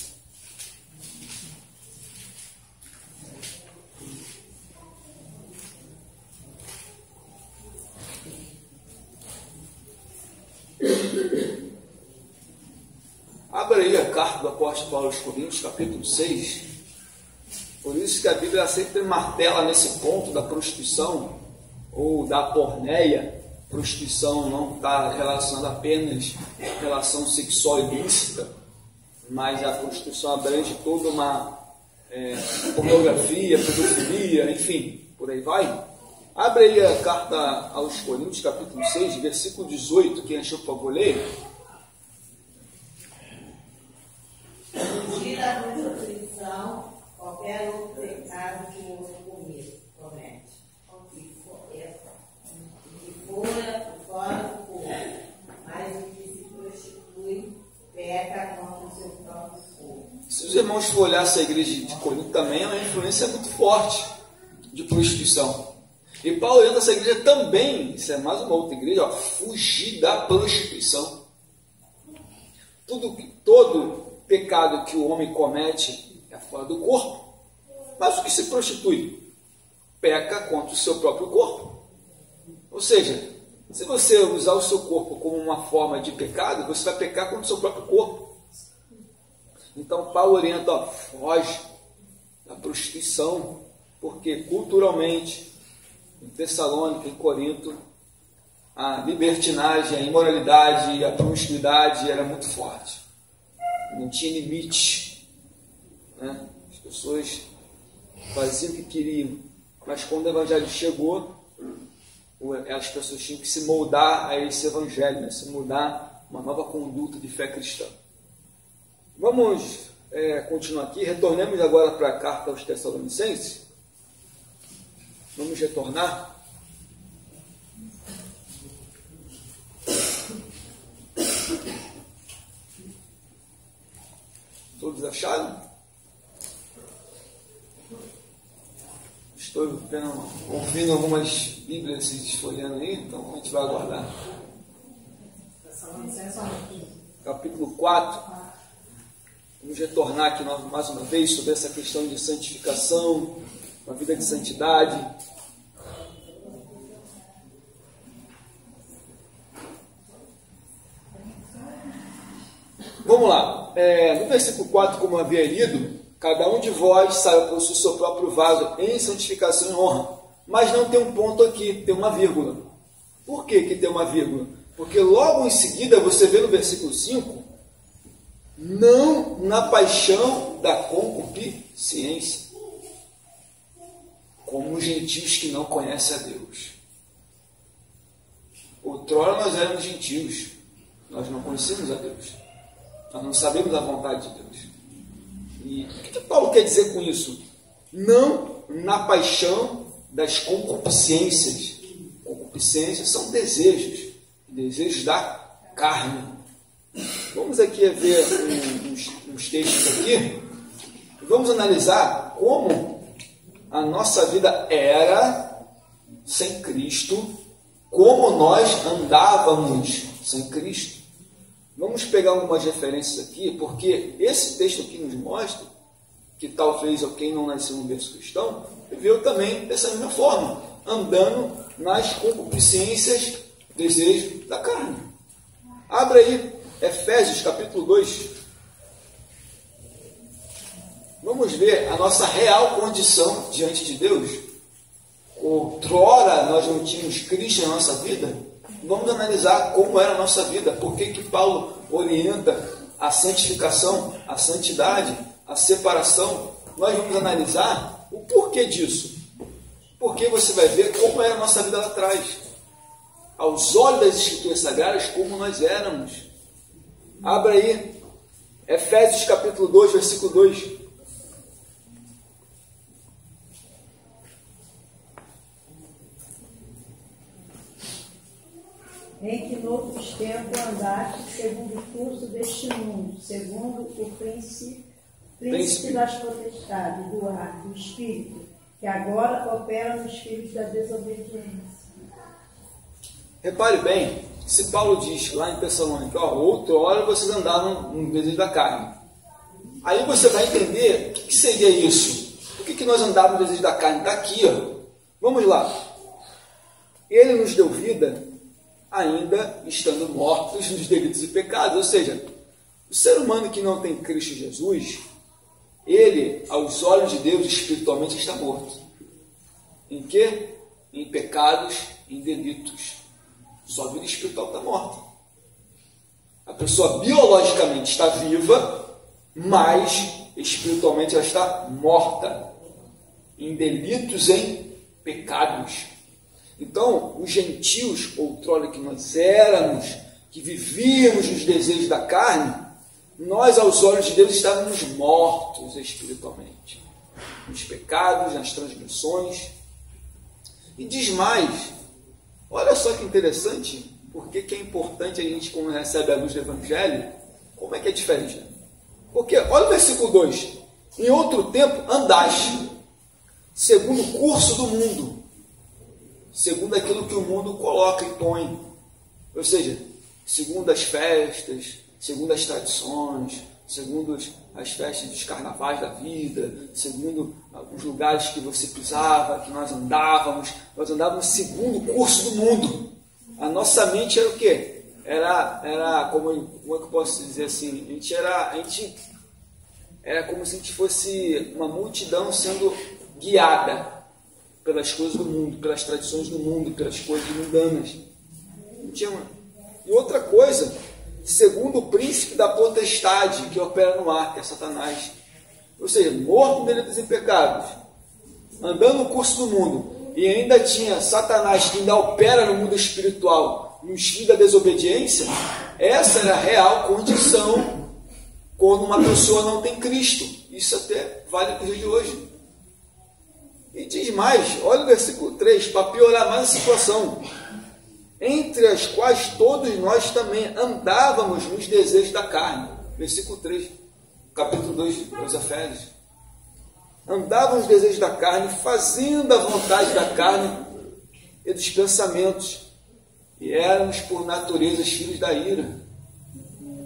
Abra aí a carta do apóstolo Paulo aos Coríntios, capítulo 6. Por isso que a Bíblia sempre martela nesse ponto da prostituição ou da porneia. Prostituição não está relacionada apenas à relação sexual ilícita, mas a prostituição abrange toda uma pornografia, pedofilia, enfim, por aí vai. Abre aí a carta aos Coríntios, capítulo 6, versículo 18, quem achou, por favor, leia. Fugir da prostituição, qualquer outro pecado que o outro comete. O que fora do corpo, mas o que se prostitui peca contra o seu próprio corpo. Se os irmãos for olhar essa igreja de Corinto também, é uma influência muito forte de prostituição. E Paulo orienta essa igreja também, isso é mais uma outra igreja, fugir da prostituição. Todo pecado que o homem comete é fora do corpo, mas o que se prostitui peca contra o seu próprio corpo. Ou seja, se você usar o seu corpo como uma forma de pecado, você vai pecar contra o seu próprio corpo. Então Paulo orienta, foge da prostituição, porque culturalmente, em Tessalônica, em Corinto, a libertinagem, a imoralidade, a promiscuidade era muito forte. Não tinha limite. Né? As pessoas faziam o que queriam, mas quando o evangelho chegou, as pessoas tinham que se moldar a esse evangelho, né? Se moldar uma nova conduta de fé cristã. Vamos continuar aqui. Retornemos agora para a carta aos Tessalonicenses. Vamos retornar. Todos acharam? Estou ouvindo algumas bíblias se desfolhando aí, então a gente vai aguardar. Capítulo 4. Vamos retornar aqui mais uma vez sobre essa questão de santificação, uma vida de santidade. Vamos lá. No versículo 4, como eu havia lido, cada um de vós saiba possuir seu próprio vaso em santificação e honra. Mas não tem um ponto aqui, tem uma vírgula. Por que tem uma vírgula? Porque logo em seguida você vê no versículo 5, não na paixão da concupiscência, como os gentios que não conhecem a Deus. Outrora nós éramos gentios, nós não conhecemos a Deus, nós não sabemos a vontade de Deus. E o que Paulo quer dizer com isso? Não na paixão das concupiscências. Concupiscências são desejos da carne. Vamos aqui ver uns textos aqui. Vamos analisar como a nossa vida era sem Cristo, como nós andávamos sem Cristo. Vamos pegar algumas referências aqui, porque esse texto aqui nos mostra que talvez quem não nasceu no berço cristão viveu também dessa mesma forma, andando nas concupiscências, desejos da carne. Abra aí Efésios capítulo 2. Vamos ver a nossa real condição diante de Deus. Outrora nós não tínhamos Cristo na nossa vida. Vamos analisar como era a nossa vida, por que Paulo orienta a santificação, a santidade, a separação. Nós vamos analisar o porquê disso. Porque você vai ver como era a nossa vida lá atrás. Aos olhos das Escrituras Sagradas, como nós éramos. Abra aí, Efésios capítulo 2, versículo 2. Em que noutros tempos andaste segundo o curso deste mundo, segundo o príncipe das potestades, do ar, do espírito, que agora opera nos filhos da desobediência. Repare bem, se Paulo diz lá em Tessalônica, outrora vocês andavam no desejo da carne. Aí você vai entender o que seria isso. Por que nós andávamos no desejo da carne? Está aqui, Vamos lá. Ele nos deu vida ainda estando mortos nos delitos e pecados. Ou seja, o ser humano que não tem Cristo Jesus, ele, aos olhos de Deus, espiritualmente está morto. Em quê? Em pecados, em delitos. Sua vida espiritual está morta. A pessoa biologicamente está viva, mas espiritualmente ela está morta. Em delitos, em pecados. Então, os gentios, outrora que nós éramos, que vivíamos nos desejos da carne, nós, aos olhos de Deus, estávamos mortos espiritualmente. Nos pecados, nas transgressões. E diz mais, olha só que interessante, porque que é importante a gente, quando recebe a luz do Evangelho, como é que é diferente? Porque, olha o versículo 2, em outro tempo andaste, segundo o curso do mundo, segundo aquilo que o mundo coloca e põe, ou seja, segundo as festas, segundo as tradições, segundo as festas dos carnavais da vida, segundo os lugares que você pisava, que nós andávamos segundo o curso do mundo. A nossa mente era o quê? Era como é que eu posso dizer assim? A gente era como se a gente fosse uma multidão sendo guiada pelas coisas do mundo, pelas tradições do mundo, pelas coisas mundanas. E outra coisa, segundo o príncipe da potestade que opera no ar, que é Satanás. Ou seja, morto em delitos e pecados, andando no curso do mundo, e ainda tinha Satanás que ainda opera no mundo espiritual, nos filhos da desobediência. Essa era a real condição quando uma pessoa não tem Cristo. Isso até vale para o dia de hoje. E diz mais, olha o versículo 3, para piorar mais a situação. Entre as quais todos nós também andávamos nos desejos da carne. Versículo 3, capítulo 2 dos Efésios. Andávamos nos desejos da carne, fazendo a vontade da carne e dos pensamentos. E éramos, por natureza, filhos da ira.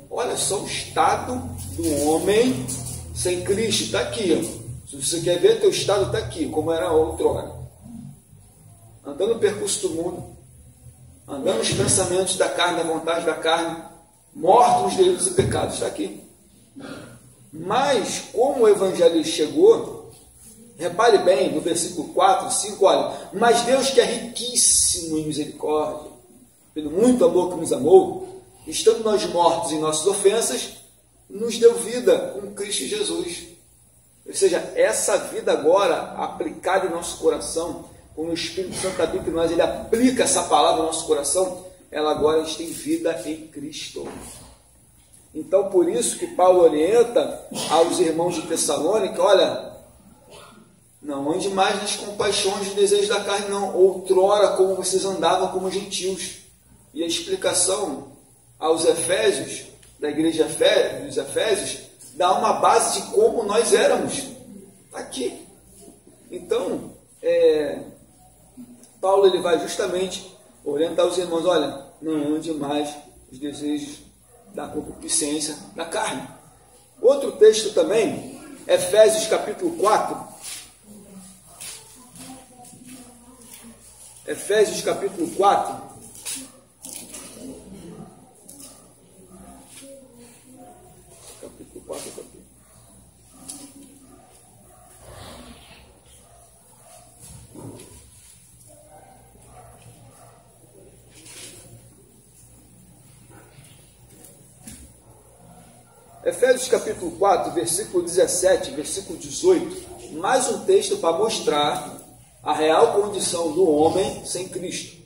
Olha só o estado do homem sem Cristo. Está aqui. Ó. Se você quer ver, teu estado está aqui, como era outrora. Andando no percurso do mundo, andando nos pensamentos da carne, da vontade da carne, mortos nos delitos e pecados. Está aqui. Mas, como o Evangelho chegou, repare bem, no versículo 4, 5, olha, mas Deus, que é riquíssimo em misericórdia, pelo muito amor que nos amou, estando nós mortos em nossas ofensas, nos deu vida com Cristo Jesus. Ou seja, essa vida agora aplicada em nosso coração, quando o Espírito Santo habita em nós, ele aplica essa palavra no nosso coração, ela agora a gente tem vida em Cristo. Então, por isso que Paulo orienta aos irmãos de Tessalônica, olha, não ande mais nas compaixões e desejos da carne, não. Outrora, como vocês andavam como gentios. E a explicação aos Efésios, da igreja dos Efésios, dá uma base de como nós éramos. Está aqui. Então, Paulo ele vai justamente orientar os irmãos, olha, não ande mais os desejos da concupiscência da carne. Outro texto também, Efésios capítulo 4. Efésios capítulo 4. Capítulo 4, capítulo. Efésios capítulo 4, versículo 17, versículo 18, mais um texto para mostrar a real condição do homem sem Cristo.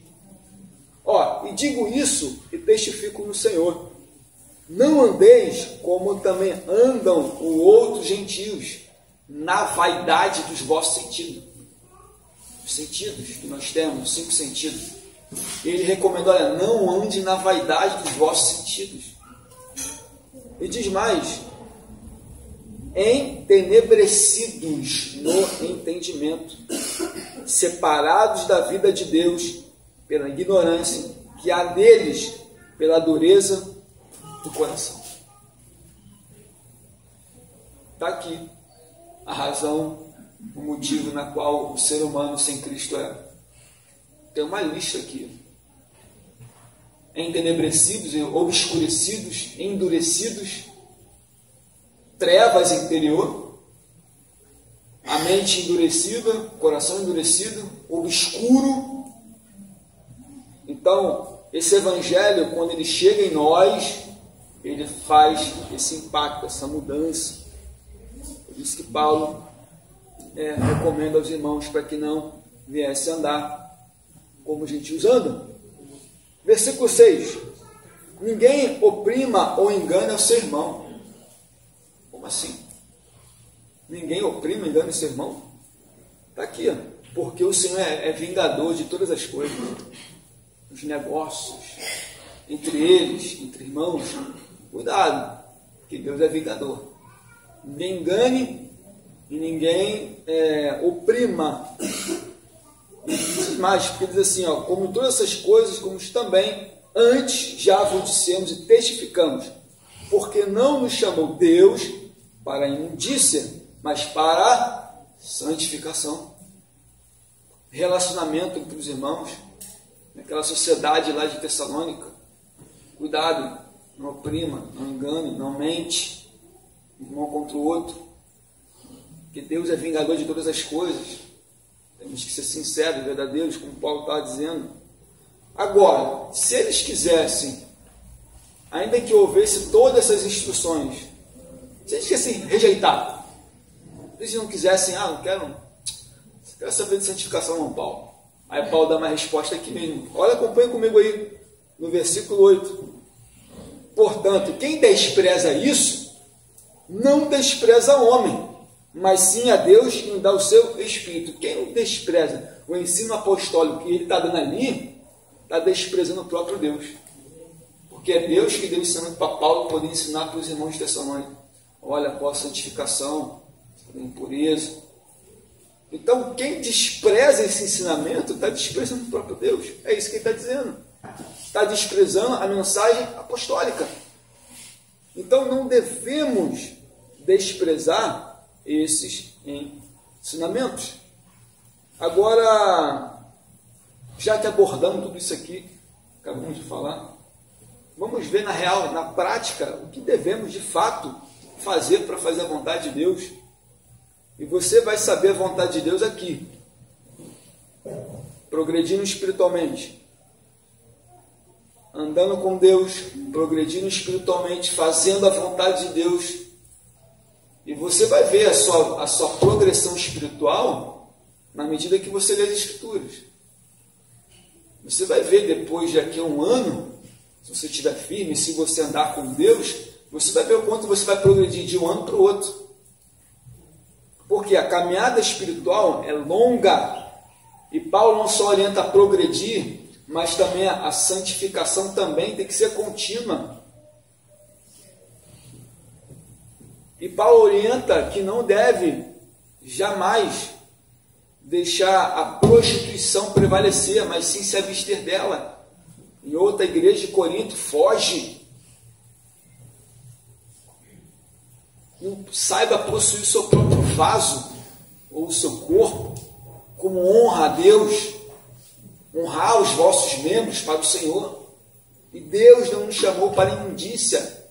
E digo isso e testifico no Senhor. Não andeis como também andam os outros gentios, na vaidade dos vossos sentidos. Os sentidos que nós temos, 5 sentidos. Ele recomenda, olha, não ande na vaidade dos vossos sentidos. E diz mais, entenebrecidos no entendimento, separados da vida de Deus pela ignorância que há neles, pela dureza do coração. Está aqui a razão, o motivo na qual o ser humano sem Cristo é. Tem uma lista aqui. Entenebrecidos, obscurecidos, endurecidos, trevas interior, a mente endurecida, coração endurecido, obscuro. Então, esse evangelho, quando ele chega em nós, ele faz esse impacto, essa mudança. Por isso que Paulo recomenda aos irmãos para que não viesse andar como gentios andam. Versículo 6. Ninguém oprima ou engane o seu irmão. Como assim? Ninguém oprima ou engane o seu irmão? Está aqui, porque o Senhor é vingador de todas as coisas. Os negócios, entre eles, entre irmãos, cuidado, que Deus é vingador. Ninguém engane e ninguém oprima. Mais, porque diz assim, como todas essas coisas, como também antes já vos dissemos e testificamos, porque não nos chamou Deus para a imundícia, mas para a santificação. Relacionamento entre os irmãos, naquela sociedade lá de Tessalônica. Cuidado, não oprima, não engane, não mente, um irmão contra o outro, porque Deus é vingador de todas as coisas. Temos que ser sinceros, verdadeiros, como Paulo está dizendo. Agora, se eles quisessem, ainda que houvesse todas essas instruções, se eles quisessem rejeitar, se eles não quisessem, não quero saber de santificação, não, Paulo. Aí Paulo dá uma resposta aqui mesmo. Olha, acompanha comigo aí, no versículo 8. Portanto, quem despreza isso, não despreza o homem, mas sim a Deus que nos dá o seu Espírito. Quem não despreza o ensino apostólico que ele está dando ali, está desprezando o próprio Deus. Porque é Deus que deu ensinamento para Paulo poder ensinar para os irmãos de Tessalônica. Olha, qual a santificação, a impureza. Então, quem despreza esse ensinamento, está desprezando o próprio Deus. É isso que ele está dizendo. Está desprezando a mensagem apostólica. Então, não devemos desprezar esses ensinamentos. Agora, já que abordamos tudo isso aqui, acabamos de falar, vamos ver na real, na prática, o que devemos de fato fazer para fazer a vontade de Deus. E você vai saber a vontade de Deus aqui, progredindo espiritualmente, andando com Deus, progredindo espiritualmente, fazendo a vontade de Deus. E você vai ver a sua progressão espiritual na medida que você lê as Escrituras. Você vai ver depois de aqui a um ano, se você estiver firme, se você andar com Deus, você vai ver o quanto você vai progredir de um ano para o outro. Porque a caminhada espiritual é longa. E Paulo não só orienta a progredir, mas também a santificação também tem que ser contínua. E Paulo orienta que não deve jamais deixar a prostituição prevalecer, mas sim se abster dela. Em outra igreja de Corinto, foge. Não saiba possuir o seu próprio vaso, ou o seu corpo, como honra a Deus, honrar os vossos membros para o Senhor. E Deus não nos chamou para imundícia,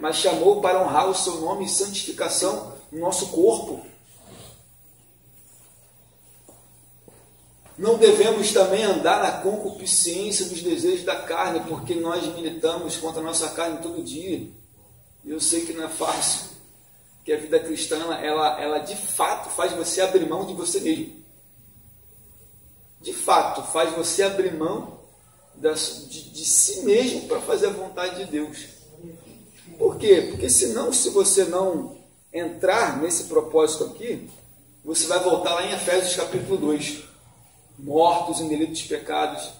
mas chamou para honrar o seu nome e santificação no nosso corpo. Não devemos também andar na concupiscência dos desejos da carne, porque nós militamos contra a nossa carne todo dia. E eu sei que não é fácil, que a vida cristã, ela de fato faz você abrir mão de você mesmo. De fato, faz você abrir mão de si mesmo para fazer a vontade de Deus. Por quê? Porque senão, se você não entrar nesse propósito aqui, você vai voltar lá em Efésios capítulo 2. Mortos em delitos e pecados,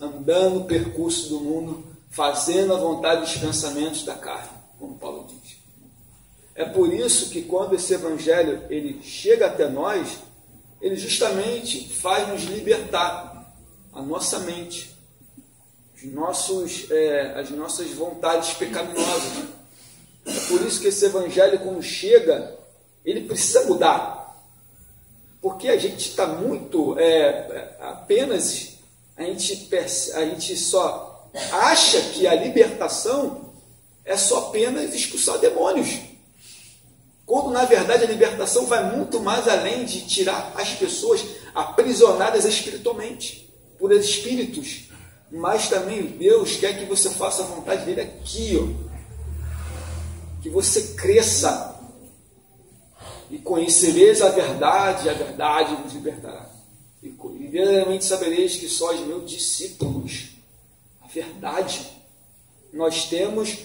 andando no percurso do mundo, fazendo a vontade dos pensamentos da carne, como Paulo diz. É por isso que quando esse evangelho ele chega até nós, ele justamente faz nos libertar a nossa mente, as nossas vontades pecaminosas. É por isso que esse evangelho, quando chega, ele precisa mudar. Porque a gente está muito, apenas, a gente só acha que a libertação é só apenas expulsar demônios. Quando, na verdade, a libertação vai muito mais além de tirar as pessoas aprisionadas espiritualmente, por espíritos. Mas também Deus quer que você faça a vontade dele aqui, ó. Que você cresça. E conhecereis a verdade vos libertará. E verdadeiramente sabereis que sois meus discípulos. A verdade. Nós temos